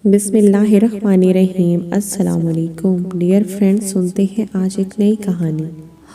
بسم اللہ الرحمن الرحیم۔ السلام علیکم ڈیئر فرینڈ، سنتے ہیں آج ایک نئی کہانی۔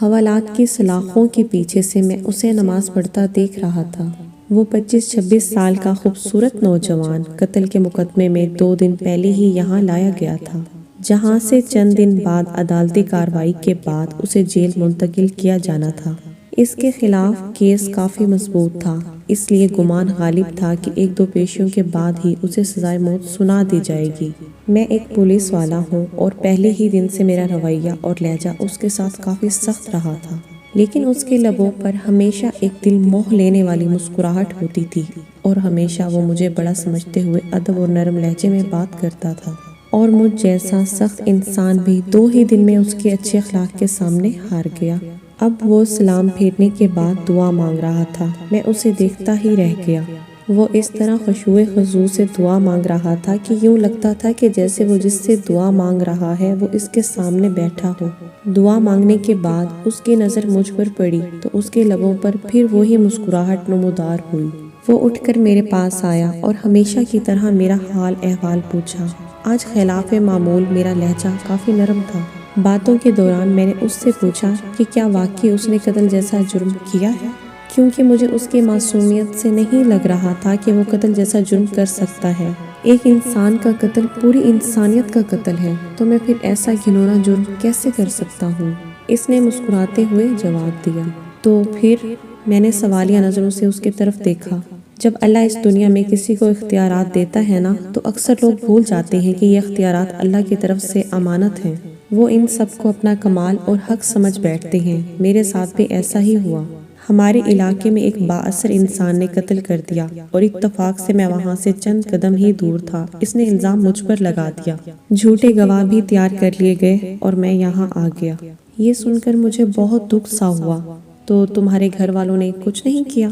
حوالات کی سلاخوں کے پیچھے سے میں اسے نماز پڑھتا دیکھ رہا تھا۔ وہ 25-26 سال کا خوبصورت نوجوان قتل کے مقدمے میں 2 دن پہلے ہی یہاں لایا گیا تھا، جہاں سے چند دن بعد عدالتی کارروائی کے بعد اسے جیل منتقل کیا جانا تھا۔ اس کے خلاف کیس کافی مضبوط تھا، اس لیے گمان غالب تھا کہ 1-2 پیشیوں کے بعد ہی اسے سزائے موت سنا دی جائے گی۔ میں ایک پولیس والا ہوں اور پہلے ہی دن سے میرا رویہ اور لہجہ اس کے ساتھ کافی سخت رہا تھا، لیکن اس کے لبوں پر ہمیشہ ایک دل موہ لینے والی مسکراہٹ ہوتی تھی، اور ہمیشہ وہ مجھے بڑا سمجھتے ہوئے ادب اور نرم لہجے میں بات کرتا تھا، اور مجھ جیسا سخت انسان بھی 2 ہی دن میں اس کے اچھے اخلاق کے سامنے ہار گیا۔ اب وہ سلام پھیرنے کے بعد دعا مانگ رہا تھا۔ میں اسے دیکھتا ہی رہ گیا۔ وہ اس طرح خشوع خضوع سے دعا مانگ رہا تھا کہ یوں لگتا تھا کہ جیسے وہ جس سے دعا مانگ رہا ہے وہ اس کے سامنے بیٹھا ہو۔ دعا مانگنے کے بعد اس کی نظر مجھ پر پڑی تو اس کے لبوں پر پھر وہی مسکراہٹ نمودار ہوئی۔ وہ اٹھ کر میرے پاس آیا اور ہمیشہ کی طرح میرا حال احوال پوچھا۔ آج خلاف معمول میرا لہجہ کافی نرم تھا۔ باتوں کے دوران میں نے اس سے پوچھا کہ کیا واقعی اس نے قتل جیسا جرم کیا ہے، کیونکہ مجھے اس کی معصومیت سے نہیں لگ رہا تھا کہ وہ قتل جیسا جرم کر سکتا ہے۔ ایک انسان کا قتل پوری انسانیت کا قتل ہے، تو میں پھر ایسا گھناؤنا جرم کیسے کر سکتا ہوں؟ اس نے مسکراتے ہوئے جواب دیا۔ تو پھر؟ میں نے سوالیہ نظروں سے اس کی طرف دیکھا۔ جب اللہ اس دنیا میں کسی کو اختیارات دیتا ہے نا، تو اکثر لوگ بھول جاتے ہیں کہ یہ اختیارات اللہ کی طرف سے امانت ہیں۔ وہ ان سب کو اپنا کمال اور حق سمجھ بیٹھتے ہیں۔ میرے ساتھ بھی ایسا ہی ہوا۔ ہمارے علاقے میں ایک بااثر انسان نے قتل کر دیا، اور اتفاق سے میں وہاں سے چند قدم ہی دور تھا۔ اس نے الزام مجھ پر لگا دیا۔ جھوٹے گواہ بھی تیار کر لیے گئے اور میں یہاں آ گیا۔ یہ سن کر مجھے بہت دکھ سا ہوا۔ تو تمہارے گھر والوں نے کچھ نہیں کیا؟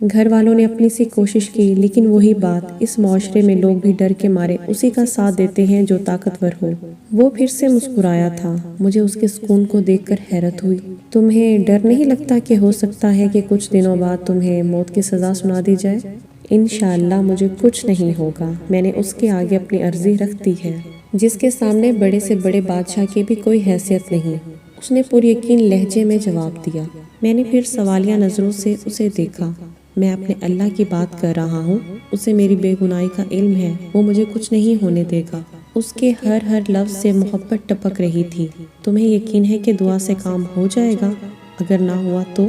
گھر والوں نے اپنی سی کوشش کی، لیکن وہی بات، اس معاشرے میں لوگ بھی ڈر کے مارے اسی کا ساتھ دیتے ہیں جو طاقتور ہو۔ وہ پھر سے مسکرایا تھا۔ مجھے اس کے سکون کو دیکھ کر حیرت ہوئی۔ تمہیں ڈر نہیں لگتا کہ ہو سکتا ہے کہ کچھ دنوں بعد تمہیں موت کی سزا سنا دی جائے؟ انشاءاللہ مجھے کچھ نہیں ہوگا۔ میں نے اس کے آگے اپنی عرضی رکھ دی ہے، جس کے سامنے بڑے سے بڑے بادشاہ کی بھی کوئی حیثیت نہیں۔ اس نے پر یقین لہجے میں جواب دیا۔ میں نے پھر سوالیہ نظروں سے اسے دیکھا۔ میں اپنے اللہ کی بات کر رہا ہوں، اسے میری بے گناہی کا علم ہے، وہ مجھے کچھ نہیں ہونے دے گا۔ اس کے ہر لفظ سے محبت ٹپک رہی تھی۔ تمہیں یقین ہے کہ دعا سے کام ہو جائے گا؟ اگر نہ ہوا تو؟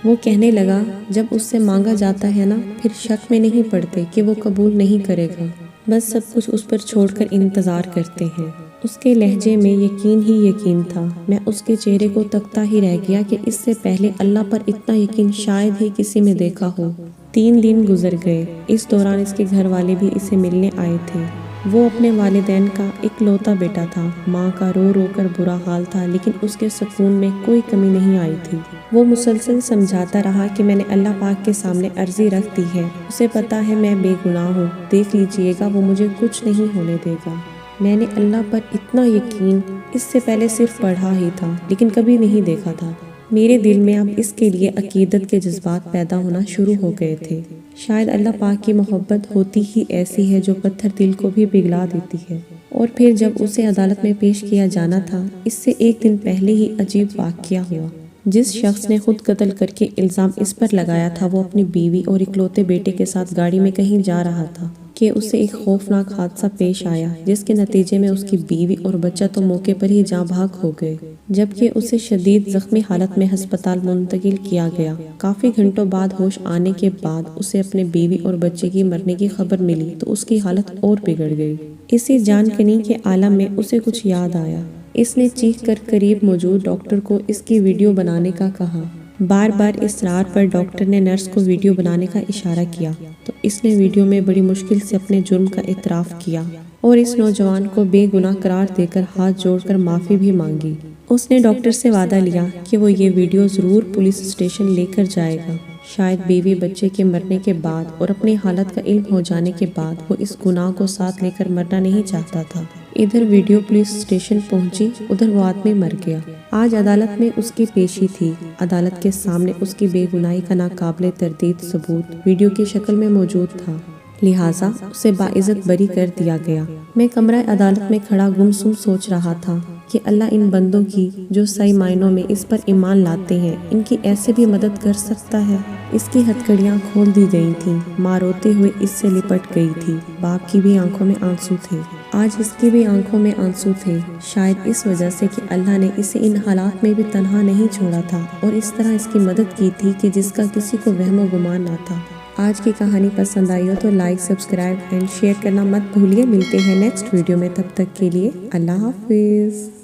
وہ کہنے لگا، جب اس سے مانگا جاتا ہے نا، پھر شک میں نہیں پڑتے کہ وہ قبول نہیں کرے گا، بس سب کچھ اس پر چھوڑ کر انتظار کرتے ہیں۔ اس کے لہجے میں یقین ہی یقین تھا۔ میں اس کے چہرے کو تکتا ہی رہ گیا کہ اس سے پہلے اللہ پر اتنا یقین شاید ہی کسی میں دیکھا ہو۔ 3 دن گزر گئے۔ اس دوران اس کے گھر والے بھی اسے ملنے آئے تھے۔ وہ اپنے والدین کا اکلوتا بیٹا تھا۔ ماں کا رو رو کر برا حال تھا، لیکن اس کے سکون میں کوئی کمی نہیں آئی تھی۔ وہ مسلسل سمجھاتا رہا کہ میں نے اللہ پاک کے سامنے عرضی رکھ دی ہے، اسے پتا ہے میں بے گناہ ہوں، دیکھ لیجئے گا وہ مجھے کچھ نہیں ہونے دے گا۔ میں نے اللہ پر اتنا یقین اس سے پہلے صرف پڑھا ہی تھا، لیکن کبھی نہیں دیکھا تھا۔ میرے دل میں اب اس کے لیے عقیدت کے جذبات پیدا ہونا شروع ہو گئے تھے۔ شاید اللہ پاک کی محبت ہوتی ہی ایسی ہے جو پتھر دل کو بھی پگھلا دیتی ہے۔ اور پھر جب اسے عدالت میں پیش کیا جانا تھا، اس سے 1 دن پہلے ہی عجیب واقعہ ہوا۔ جس شخص نے خود قتل کر کے الزام اس پر لگایا تھا، وہ اپنی بیوی اور اکلوتے بیٹے کے ساتھ گاڑی میں کہیں جا رہا تھا کہ اسے ایک خوفناک حادثہ پیش آیا، جس کے نتیجے میں اس کی بیوی اور بچہ تو موقع پر ہی جاں بحق ہو گئے، جبکہ اسے شدید زخمی حالت میں ہسپتال منتقل کیا گیا۔ کافی گھنٹوں بعد ہوش آنے کے بعد اسے اپنے بیوی اور بچے کی مرنے کی خبر ملی تو اس کی حالت اور بگڑ گئی۔ اسی جان کنی کے عالم میں اسے کچھ یاد آیا۔ اس نے چیخ کر قریب موجود ڈاکٹر کو اس کی ویڈیو بنانے کا کہا۔ بار بار اصرار پر ڈاکٹر نے نرس کو ویڈیو بنانے کا اشارہ کیا تو اس نے ویڈیو میں بڑی مشکل سے اپنے جرم کا اعتراف کیا اور اس نوجوان کو بے گناہ قرار دے کر ہاتھ جوڑ کر معافی بھی مانگی۔ اس نے ڈاکٹر سے وعدہ لیا کہ وہ یہ ویڈیو ضرور پولیس اسٹیشن لے کر جائے گا۔ شاید بیوی بچے کے مرنے کے بعد اور اپنی حالت کا علم ہو جانے کے بعد وہ اس گناہ کو ساتھ لے کر مرنا نہیں چاہتا تھا۔ ادھر ویڈیو پولیس اسٹیشن پہنچی، ادھر وہ آدمی مر گیا۔ آج عدالت میں اس کی پیشی تھی۔ عدالت کے سامنے اس کی بے گناہی کا ناقابل تردید ثبوت ویڈیو کی شکل میں موجود تھا، لہٰذا اسے باعزت بری کر دیا گیا۔ میں کمرہ عدالت میں کھڑا گمسم سوچ رہا تھا کہ اللہ ان بندوں کی جو صحیح معنوں میں اس پر ایمان لاتے ہیں، ان کی ایسے بھی مدد کر سکتا ہے۔ اس کی ہتھکڑیاں کھول دی گئی تھیں، ماں روتے ہوئے اس سے لپٹ گئی تھی، باپ کی بھی آنکھوں میں آنسو تھے، آج اس کی بھی آنکھوں میں آنسو تھے، شاید اس وجہ سے کہ اللہ نے اسے ان حالات میں بھی تنہا نہیں چھوڑا تھا اور اس طرح اس کی مدد کی تھی کہ جس کا کسی کو وہم و گمان نہ تھا۔ آج کی کہانی پسند آئی ہو تو لائک، سبسکرائب اینڈ شیئر کرنا مت بھولیے۔ ملتے ہیں نیکسٹ ویڈیو میں، تب تک کے لیے اللہ حافظ۔